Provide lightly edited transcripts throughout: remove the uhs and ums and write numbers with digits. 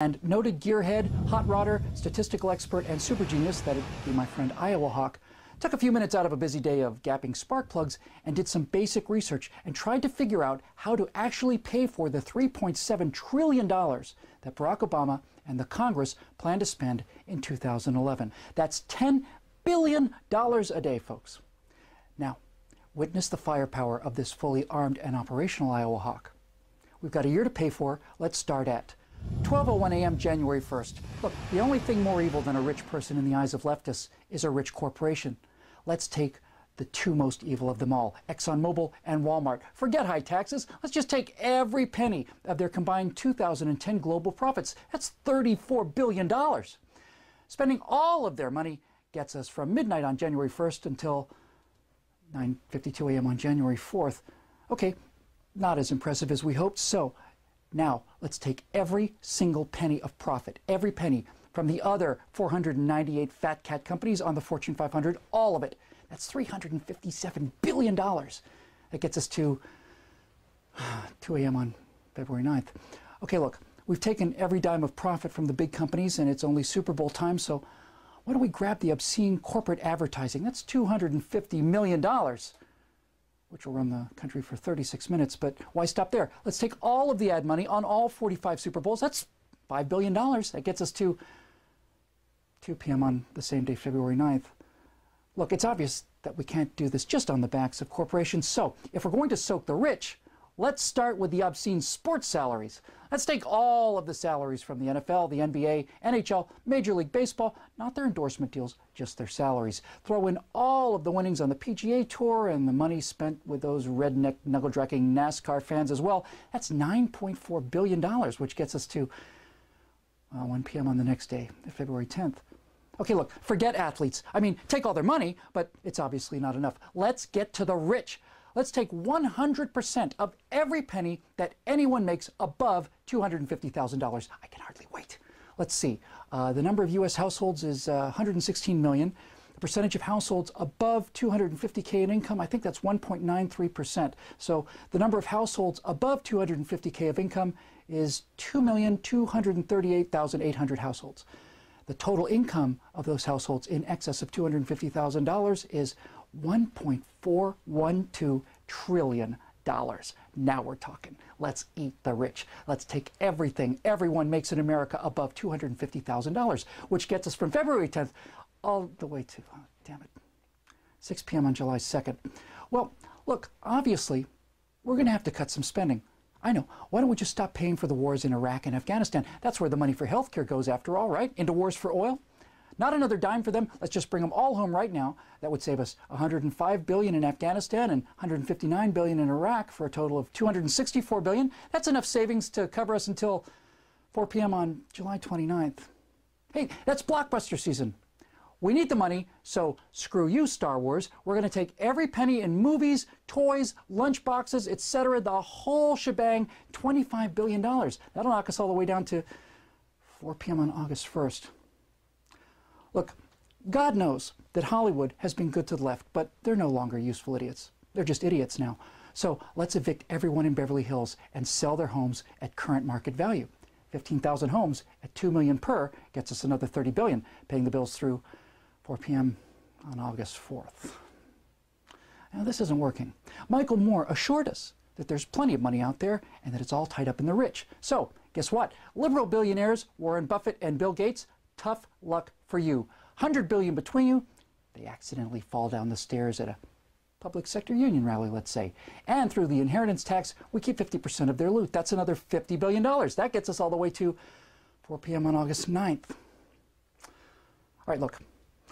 And noted gearhead, hot rodder, statistical expert, and super genius, that'd be my friend Iowa Hawk, took a few minutes out of a busy day of gapping spark plugs and did some basic research and tried to figure out how to actually pay for the $3.7 trillion that Barack Obama and the Congress plan to spend in 2011. That's $10 billion a day, folks. Now, witness the firepower of this fully armed and operational Iowa Hawk. We've got a year to pay for. Let's start at 12:01 a.m. January 1st. Look, the only thing more evil than a rich person in the eyes of leftists is a rich corporation. Let's take the two most evil of them all, ExxonMobil and Walmart. Forget high taxes. Let's just take every penny of their combined 2010 global profits. That's $34 billion. Spending all of their money gets us from midnight on January 1st until 9:52 a.m. on January 4th. Okay, not as impressive as we hoped, so now, let's take every single penny of profit, every penny from the other 498 fat cat companies on the Fortune 500, all of it. That's $357 billion. That gets us to 2 a.m. on February 9th. Okay, look, we've taken every dime of profit from the big companies, and it's only Super Bowl time, so why don't we grab the obscene corporate advertising? That's $250 million. Which will run the country for 36 minutes, but why stop there? Let's take all of the ad money on all 45 Super Bowls. That's $5 billion. That gets us to 2 p.m. on the same day, February 9th. Look, it's obvious that we can't do this just on the backs of corporations, so if we're going to soak the rich, let's start with the obscene sports salaries. Let's take all of the salaries from the NFL, the NBA, NHL, Major League Baseball, not their endorsement deals, just their salaries. Throw in all of the winnings on the PGA Tour and the money spent with those redneck, knuckle-dragging NASCAR fans as well. That's $9.4 billion, which gets us to 1 p.m. on the next day, February 10th. Okay, look, forget athletes. I mean, take all their money, but it's obviously not enough. Let's get to the rich. Let's take 100% of every penny that anyone makes above $250,000. I can hardly wait. Let's see. The number of U.S. households is 116 million. The percentage of households above 250K in income, I think that's 1.93%. So the number of households above 250K of income is 2,238,800 households. The total income of those households in excess of $250,000 is $1.412 trillion. Now we're talking. Let's eat the rich. Let's take everything everyone makes in America above $250,000, which gets us from February 10th all the way to, oh, damn it, 6 p.m. on July 2nd. Well, look, obviously, we're going to have to cut some spending. I know. Why don't we just stop paying for the wars in Iraq and Afghanistan? That's where the money for healthcare goes after all, right? Into wars for oil? Not another dime for them. Let's just bring them all home right now. That would save us $105 billion in Afghanistan and $159 billion in Iraq for a total of $264 billion. That's enough savings to cover us until 4 p.m. on July 29th. Hey, that's blockbuster season. We need the money, so screw you, Star Wars. We're going to take every penny in movies, toys, lunch boxes, etc., the whole shebang, $25 billion. That'll knock us all the way down to 4 p.m. on August 1st. Look, God knows that Hollywood has been good to the left, but they're no longer useful idiots. They're just idiots now. So let's evict everyone in Beverly Hills and sell their homes at current market value. 15,000 homes at $2 million per gets us another $30 billion, paying the bills through 4 p.m. on August 4th. Now, this isn't working. Michael Moore assured us that there's plenty of money out there and that it's all tied up in the rich. So, guess what? Liberal billionaires, Warren Buffett and Bill Gates, tough luck for you. $100 billion between you, they accidentally fall down the stairs at a public sector union rally, let's say. And through the inheritance tax, we keep 50% of their loot. That's another $50 billion. That gets us all the way to 4 p.m. on August 9th. All right, look.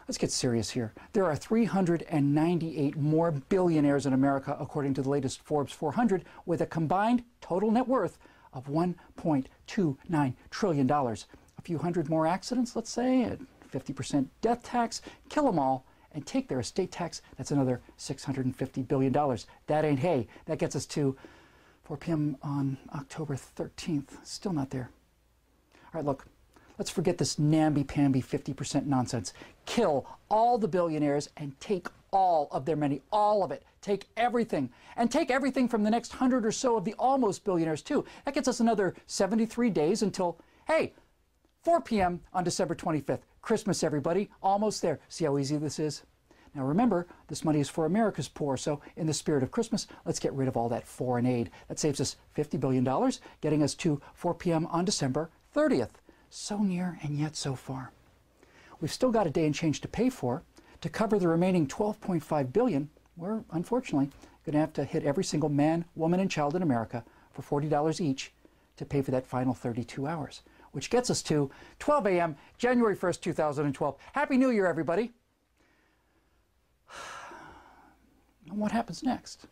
Let's get serious here. There are 398 more billionaires in America, according to the latest Forbes 400, with a combined total net worth of $1.29 trillion. A few hundred more accidents, let's say, at 50% death tax, kill them all, and take their estate tax. That's another $650 billion. That ain't hay. That gets us to 4 p.m. on October 13th. Still not there. All right, look. Let's forget this namby-pamby 50% nonsense. Kill all the billionaires and take all of their money, all of it. Take everything. And take everything from the next 100 or so of the almost billionaires, too. That gets us another 73 days until, hey, 4 p.m. on December 25th. Christmas, everybody. Almost there. See how easy this is? Now remember, this money is for America's poor, so in the spirit of Christmas, let's get rid of all that foreign aid. That saves us $50 billion, getting us to 4 p.m. on December 30th. So near and yet so far. We've still got a day and change to pay for. To cover the remaining $12.5 billion, we're unfortunately going to have to hit every single man, woman, and child in America for $40 each to pay for that final 32 hours, which gets us to 12 a.m., January 1st, 2012. Happy New Year, everybody. And what happens next?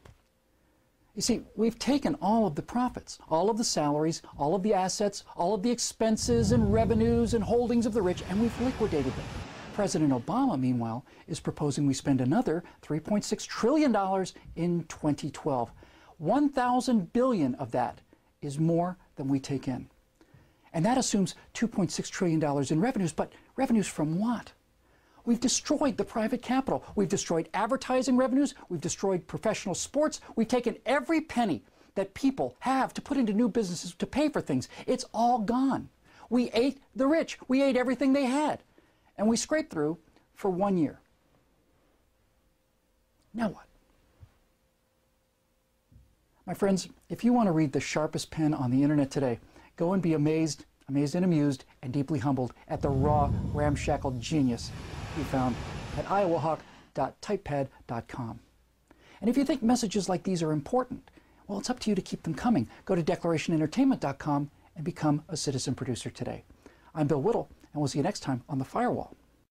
You see, we've taken all of the profits, all of the salaries, all of the assets, all of the expenses and revenues and holdings of the rich, and we've liquidated them. President Obama, meanwhile, is proposing we spend another $3.6 trillion in 2012. 1,000 billion of that is more than we take in. And that assumes $2.6 trillion in revenues, but revenues from what? We've destroyed the private capital. We've destroyed advertising revenues. We've destroyed professional sports. We've taken every penny that people have to put into new businesses to pay for things. It's all gone. We ate the rich. We ate everything they had. And we scraped through for 1 year. Now what? My friends, if you want to read the sharpest pen on the internet today, go and be amazed and amused, and deeply humbled at the raw, ramshackle genius you found at iowahawk.typepad.com. And if you think messages like these are important, well, it's up to you to keep them coming. Go to declarationentertainment.com and become a citizen producer today. I'm Bill Whittle, and we'll see you next time on The Firewall.